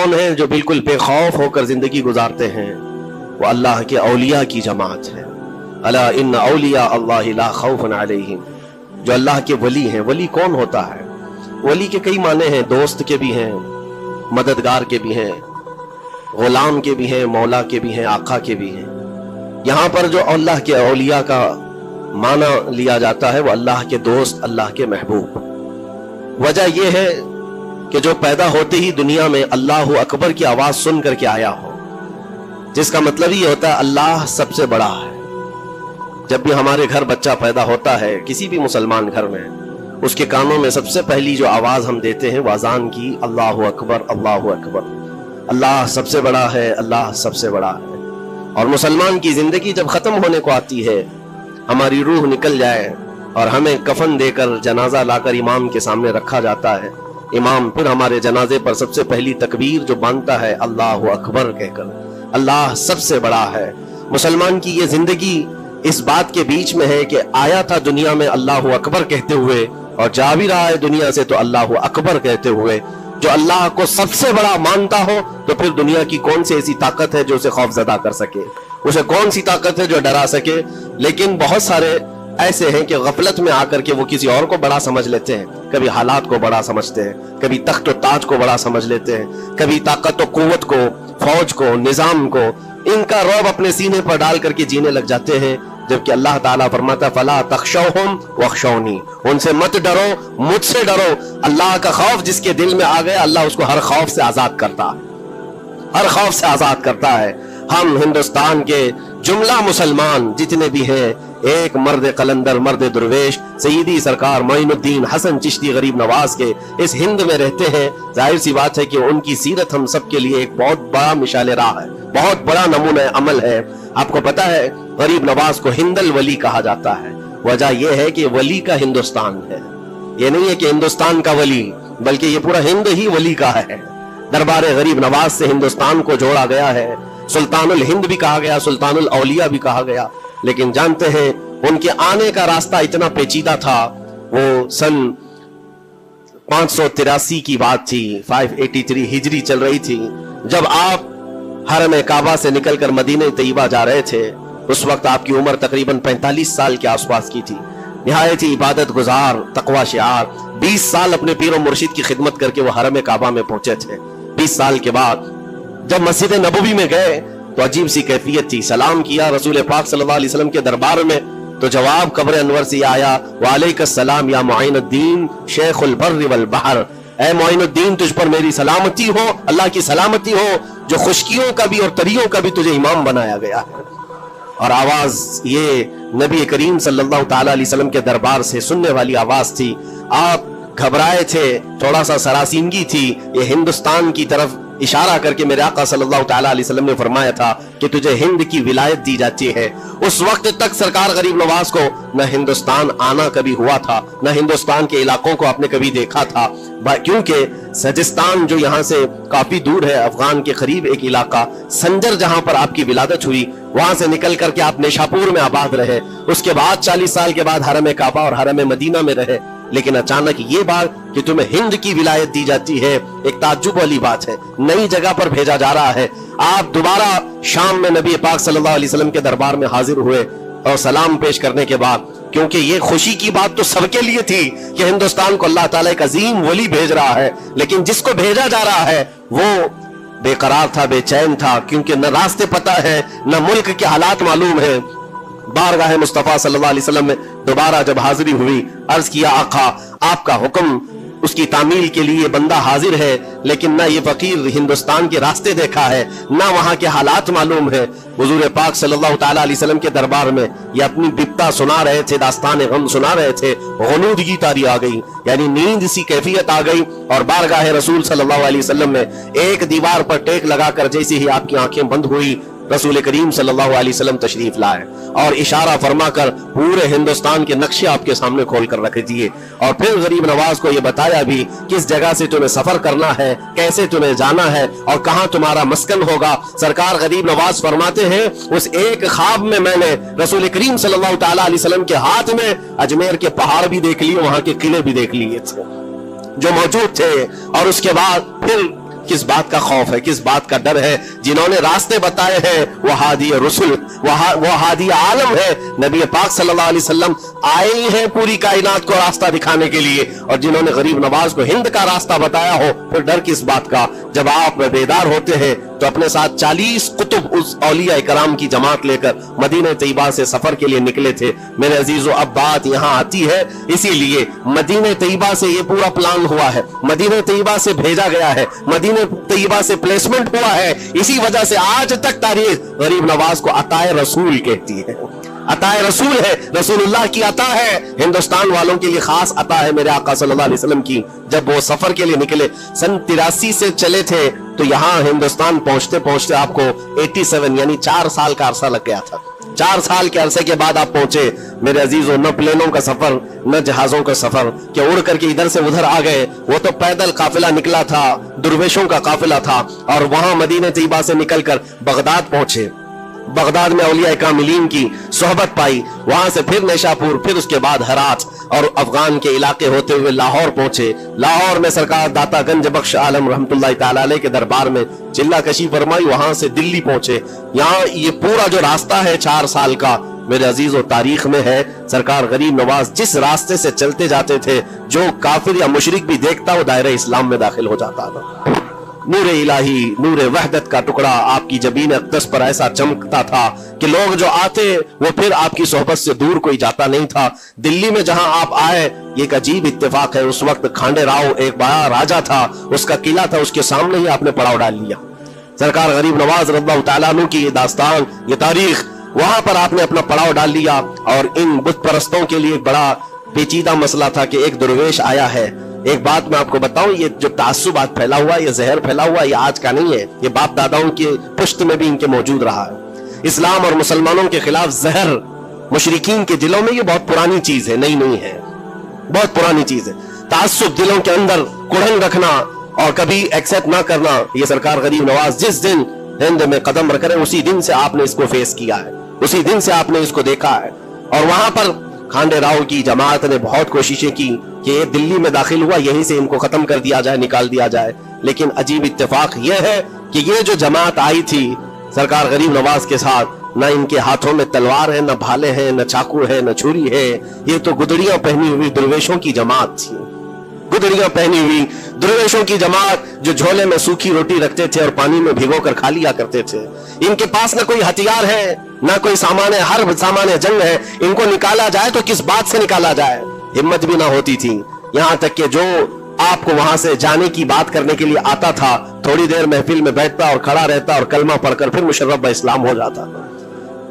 کون ہیں جو بالکل بے خوف ہو کر زندگی گزارتے ہیں؟ وہ اللہ کے اولیاء کی جماعت ہے۔ الا ان اولیاء اللہ لا خوف علیہم، جو اللہ کے ولی ہیں۔ ولی کون ہوتا ہے؟ ولی کے کئی معنی ہیں، دوست کے بھی ہیں، مددگار کے بھی ہیں، غلام کے بھی ہیں، مولا کے بھی ہیں، آقا کے بھی ہیں۔ یہاں پر جو اللہ کے اولیاء کا معنی لیا جاتا ہے وہ اللہ کے دوست، اللہ کے محبوب۔ وجہ یہ ہے کہ جو پیدا ہوتے ہی دنیا میں اللہ اکبر کی آواز سن کر کے آیا ہو، جس کا مطلب یہ ہوتا ہے اللہ سب سے بڑا ہے۔ جب بھی ہمارے گھر بچہ پیدا ہوتا ہے، کسی بھی مسلمان گھر میں، اس کے کانوں میں سب سے پہلی جو آواز ہم دیتے ہیں وہ اذان کی، اللہ اکبر اللہ اکبر، اللہ سب سے بڑا ہے، اللہ سب سے بڑا ہے۔ اور مسلمان کی زندگی جب ختم ہونے کو آتی ہے، ہماری روح نکل جائے اور ہمیں کفن دے کر جنازہ لا کر امام کے سامنے رکھا جاتا ہے، امام پھر ہمارے جنازے پر سب سے پہلی تکبیر جو باندھتا ہے اللہ اکبر کہہ کر، اللہ سب سے بڑا ہے۔ مسلمان کی یہ زندگی اس بات کے بیچ میں ہے کہ آیا تھا دنیا میں اللہ اکبر کہتے ہوئے اور جا بھی رہا ہے دنیا سے تو اللہ اکبر کہتے ہوئے۔ جو اللہ کو سب سے بڑا مانتا ہو تو پھر دنیا کی کون سی ایسی طاقت ہے جو اسے خوف زدہ کر سکے، اسے کون سی طاقت ہے جو ڈرا سکے۔ لیکن بہت سارے ایسے ہیں کہ غفلت میں آ کر کے وہ کسی اور کو بڑا سمجھ لیتے ہیں، کبھی حالات کو بڑا سمجھتے ہیں، کبھی تخت و تاج کو بڑا سمجھ لیتے ہیں، کبھی طاقت و قوت کو، فوج کو، نظام کو، ان کا رعب اپنے سینے پر ڈال کر کے جینے لگ جاتے ہیں، جبکہ اللہ تعالیٰ فرماتا فلا تخشوہم واخشونی، ان سے مت ڈرو، مجھ سے ڈرو۔ اللہ کا خوف جس کے دل میں آ گیا، اللہ اس کو ہر خوف سے آزاد کرتا ہے، ہر خوف سے آزاد کرتا ہے۔ ہم ہندوستان کے جملہ مسلمان جتنے بھی ہیں، ایک مرد قلندر، مرد درویش، سیدی سرکار معین الدین حسن چشتی غریب نواز کے اس ہند میں رہتے ہیں۔ ظاہر سی بات ہے کہ ان کی سیرت ہم سب کے لیے ایک بہت بڑا مشعل راہ ہے، بہت بڑا نمونہ عمل ہے۔ آپ کو پتا ہے غریب نواز کو ہند الولی کہا جاتا ہے، وجہ یہ ہے کہ ولی کا ہندوستان ہے، یہ نہیں ہے کہ ہندوستان کا ولی، بلکہ یہ پورا ہند ہی ولی کا ہے۔ دربار غریب نواز سے ہندوستان کو جوڑا گیا ہے، سلطان الہند بھی کہا گیا، سلطان الاولیاء بھی کہا گیا۔ لیکن جانتے ہیں ان کے آنے کا راستہ اتنا پیچیدہ تھا، وہ سن 583 کی بات تھی، 583 ہجری چل رہی تھی، جب آپ حرم کعبہ سے نکل کر مدینہ طیبہ جا رہے تھے۔ اس وقت آپ کی عمر تقریباً 45 سال کے آس پاس کی تھی، نہایت ہی عبادت گزار، تقوی شعار۔ 20 سال اپنے پیر و مرشد کی خدمت کر کے وہ حرم کعبہ میں پہنچے تھے۔ 20 سال کے بعد جب مسجد نبوی میں گئے تو عجیب سی کیفیت تھی، سلام کیا رسول پاک صلی اللہ علیہ وسلم کے دربار میں، تو جواب قبر انور سے آیا وعلیک السلام یا معین الدین شیخ البر والبحر، اے معین الدین تجھ پر میری سلامتی ہو، اللہ کی سلامتی ہو، جو خشکیوں کا بھی اور تریوں کا بھی تجھے امام بنایا گیا ہے۔ اور آواز یہ نبی کریم صلی اللہ تعالی علیہ وسلم کے دربار سے سننے والی آواز تھی۔ آپ گھبرائے تھے، تھوڑا سا سراسیمگی تھی، یہ ہندوستان کی طرف اشارہ کر کے میرے آقا صلی اللہ تعالی علیہ وسلم نے فرمایا تھا کہ تجھے ہند کی ولایت دی جاتی ہے۔ اس وقت تک سرکار غریب نواز کو نہ ہندوستان آنا کبھی ہوا تھا، نہ ہندوستان کے علاقوں کو آپ نے کبھی دیکھا تھا، کیونکہ سجستان جو یہاں سے کافی دور ہے، افغان کے قریب ایک علاقہ سنجر جہاں پر آپ کی ولادت ہوئی، وہاں سے نکل کر کے آپ نیشاپور میں آباد رہے، اس کے بعد 40 سال کے بعد حرم کعبہ اور حرم مدینہ میں رہے۔ لیکن اچانک یہ بات کہ تمہیں ہند کی ولایت دی جاتی ہے، ایک تعجب والی بات ہے، نئی جگہ پر بھیجا جا رہا ہے۔ آپ دوبارہ شام میں نبی پاک صلی اللہ علیہ وسلم کے دربار میں حاضر ہوئے اور سلام پیش کرنے کے بعد، کیونکہ یہ خوشی کی بات تو سب کے لیے تھی کہ ہندوستان کو اللہ تعالیٰ ایک عظیم ولی بھیج رہا ہے، لیکن جس کو بھیجا جا رہا ہے وہ بے قرار تھا، بے چین تھا، کیونکہ نہ راستے پتہ ہے، نہ ملک کے حالات معلوم ہے۔ بارگاہ مصطفیٰ صلی اللہ علیہ وسلم میں دوبارہ جب حاضری ہوئی، عرض کیا آقا آپ کا حکم، اس کی تعمیل کے لیے بندہ حاضر ہے، لیکن نہ یہ فقیر ہندوستان کے راستے دیکھا ہے، نہ وہاں کے حالات معلوم ہے۔ حضور پاک صلی اللہ تعالی علیہ وسلم کے دربار میں یہ اپنی بپتا سنا رہے تھے، داستان غم سنا رہے تھے، غنودگی طاری آ گئی، یعنی نیند سی کیفیت آ گئی، اور بارگاہ رسول صلی اللہ علیہ وسلم میں ایک دیوار پر ٹیک لگا کر جیسے ہی آپ کی آنکھیں بند ہوئی، رسول کریم صلی اللہ علیہ وسلم تشریف لائے اور اشارہ فرما کر پورے ہندوستان کے نقشے آپ کے سامنے کھول کر رکھ دیے، اور پھر غریب نواز کو یہ بتایا بھی کس جگہ سے تمہیں سفر کرنا ہے، کیسے تمہیں جانا ہے اور کہاں تمہارا مسکن ہوگا۔ سرکار غریب نواز فرماتے ہیں اس ایک خواب میں میں نے رسول کریم صلی اللہ تعالی علیہ وسلم کے ہاتھ میں اجمیر کے پہاڑ بھی دیکھ لیے، وہاں کے قلعے بھی دیکھ لیے تھے جو موجود تھے، اور اس کے بعد پھر किस बात का खौफ है, किस बात का डर है? जिन्होंने रास्ते बताए हैं वो हादी रसूल, वो हादी आलम है। नबी पाक सल्लल्लाहु अलैहि वसल्लम आए ही हैं पूरी कायनात को रास्ता दिखाने के लिए, और जिन्होंने गरीब नवाज को हिंद का रास्ता बताया हो, फिर डर किस बात का? जब आप बेदार होते हैं तो अपने साथ 40 कुतुब उस औलिया इकराम की जमात लेकर मदीना तैयबा से सफर के लिए निकले थे। मेरे अजीजों, अब बात यहाँ आती है, इसीलिए मदीना तैयबा से ये पूरा प्लान हुआ है, मदीना तैयबा से भेजा गया है, मदीना तैयबा से प्लेसमेंट हुआ है। इसी वजह से आज तक तारीख गरीब नवाज को अताए रसूल कहती है। अताए रसूल है, रसूलुल्लाह की अता है, हिंदुस्तान वालों के लिए खास अता है मेरे आका सल्लल्लाहु अलैहि वसल्लम की। जब वो सफर के लिए निकले, सन 83 से चले थे, तो यहाँ हिंदुस्तान पहुंचते पहुंचते आपको 87 यानी 4 साल का अरसा लग गया था। 4 साल के अरसे के बाद आप पहुंचे मेरे अजीजों। न प्लेनों का सफर, न जहाजों का सफर कि उड़ करके इधर से उधर आ गए, वो तो पैदल काफिला निकला था, दुर्वेशों का काफिला था, और वहां मदीना तैयबा से निकलकर बगदाद पहुंचे। बगदाद में औलिया कामिलीन की सोहबत पाई, वहां से फिर निशापुर, फिर उसके बाद हेरात और अफगान के इलाके होते हुए लाहौर पहुंचे। लाहौर में सरकार दाता गंज बख्श आलम रहमतुल्लाह तआला अलैह के दरबार में चिल्ला कशी फरमाई, वहां से दिल्ली पहुंचे। यहाँ ये पूरा जो रास्ता है 4 साल का, मेरे अजीजों, तारीख में है। सरकार गरीब नवाज जिस रास्ते से चलते जाते थे, जो काफिर या मुशरिक भी देखता वो दायरे इस्लाम में दाखिल हो जाता था। नूर इलाही, नूर वहदत का टुकड़ा आपकी जबीन अक़दस पर ऐसा चमकता था कि लोग जो आते वो फिर आपकी सोहबत से दूर कोई जाता नहीं था। दिल्ली में जहां आप आए, ये एक अजीब इत्तेफाक है, उस वक्त खांडे राव एक बड़ा राजा था, उसका किला था, उसके सामने ही आपने पड़ाव डाल लिया। सरकार गरीब नवाज रज़ियल्लाहु तआला अन्हु की ये दास्तान, ये तारीख, वहां पर आपने अपना पड़ाव डाल लिया। और इन बुत परस्तों के लिए बड़ा पेचीदा मसला था कि एक दुर्वेश आया है। एक बात मैं आपको बताऊं, ये जो तासुब आज फैला हुआ, ये जहर फैला हुआ, ये आज का नहीं है, ये बाप दादाओं के पुश्त में भी इनके मौजूद रहा है। इस्लाम और मुसलमानों के खिलाफ जहर मुशरिकीन के दिलों में, ये बहुत पुरानी चीज है, नई नहीं है, बहुत पुरानी चीज है। तासुब दिलों के अंदर कुड़न रखना और कभी एक्सेप्ट ना करना, ये सरकार गरीब नवाज जिस दिन हिंद में कदम रख रहे हैं, उसी दिन से आपने इसको फेस किया है, उसी दिन से आपने इसको देखा है। और वहां पर खांडे राव की जमात ने बहुत कोशिशें की कि ये दिल्ली में दाखिल हुआ, यहीं से इनको खत्म कर दिया जाए, निकाल दिया जाए। लेकिन अजीब इत्तेफाक ये है कि ये जो जमात आई थी सरकार गरीब नवाज के साथ, न इनके हाथों में तलवार है, न भाले हैं, न चाकू है, न छुरी है, ये तो गुदड़ियां पहनी हुई दुर्वेशों की जमात थी। गुदड़ियां पहनी हुई दुर्वेशों की जमात जो झोले में सूखी रोटी रखते थे और पानी में भिगोकर खा लिया करते थे। इनके पास न कोई हथियार है, न कोई सामान है, हर सामान जंग है। इनको निकाला जाए तो किस बात से निकाला जाए, हिम्मत भी ना होती थी। यहां तक कि जो आपको वहां से जाने की बात करने के लिए आता था, थोड़ी देर महफिल में बैठता और खड़ा रहता और कलमा पढ़कर फिर मुशर्रफ ब इस्लाम हो जाता।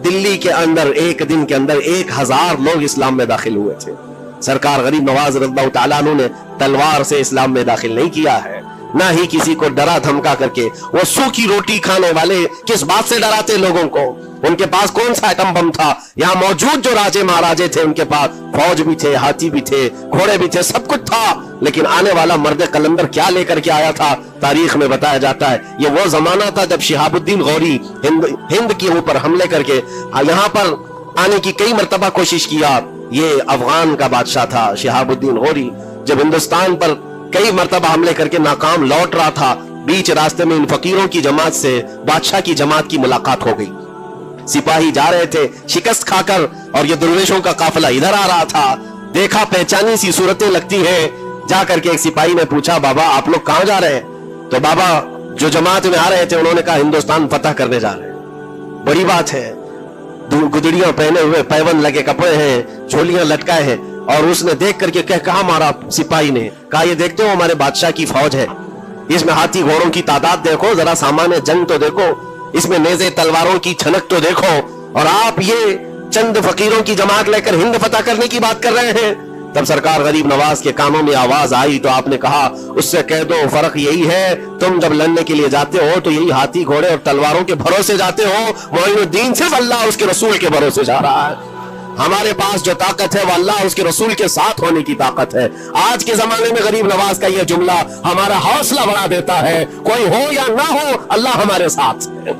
दिल्ली के अंदर एक दिन के अंदर 1000 लोग इस्लाम में दाखिल हुए थे। सरकार गरीब नवाज रज़ियल्लाहु तआला अन्हु ने तलवार से इस्लाम में दाखिल नहीं किया है, ना ही किसी को डरा धमका करके। वो सूखी रोटी खाने वाले किस बात से डराते लोगों को? उनके पास कौन सा एटम बम था? यहाँ मौजूद जो राजे महाराजे थे, उनके पास फौज भी थे, हाथी भी थे, घोड़े भी थे, सब कुछ था। लेकिन आने वाला मर्द कलंदर क्या लेकर के आया था, तारीख में बताया जाता है ये वो जमाना था जब शिहाबुद्दीन गौरी हिंद के ऊपर हमले करके यहाँ पर आने की कई मर्तबा कोशिश किया। ये अफगान का बादशाह था शिहाबुद्दीन गौरी, जब हिंदुस्तान पर कई मर्तबा हमले करके नाकाम लौट रहा था, बीच रास्ते में इन फकीरों की जमात से बादशाह की जमात की मुलाकात हो गई। सिपाही जा रहे थे शिकस्त खाकर और ये दुर्वेशों का काफिला इधर आ रहा था। देखा पहचानी सी सूरतें लगती हैं। जाकर के एक सिपाही ने पूछा, बाबा आप लोग कहां जा रहे हैं? तो बाबा जो जमात में आ रहे थे उन्होंने कहा हिंदुस्तान फतह करने जा रहे हैं। बड़ी बात है, गुदड़ियां पहने हुए, पैबंद लगे कपड़े हैं, झोलियां लटकाए हैं। और उसने देख करके कहा मारा सिपाही ने, कहा ये देखते हो हमारे बादशाह की फौज है, इसमें हाथी घोड़ों की तादाद देखो, जरा सामान जंग तो देखो, इसमें नेज़े तलवारों की छनक तो देखो, और आप ये चंद फकीरों की जमात लेकर हिंद फतह करने की बात कर रहे हैं। तब सरकार गरीब नवाज के कानों में आवाज आई तो आपने कहा उससे कह दो फर्क यही है, तुम जब लड़ने के लिए जाते हो तो यही हाथी घोड़े और तलवारों के भरोसे जाते हो, मोइनुद्दीन सिर्फ अल्लाह उसके रसूल के भरोसे जा रहा है। हमारे पास जो ताकत है वो अल्लाह उसके रसूल के साथ होने की ताकत है। आज के जमाने में गरीब नवाज का यह जुमला हमारा हौसला बढ़ा देता है, कोई हो या ना हो अल्लाह हमारे साथ है।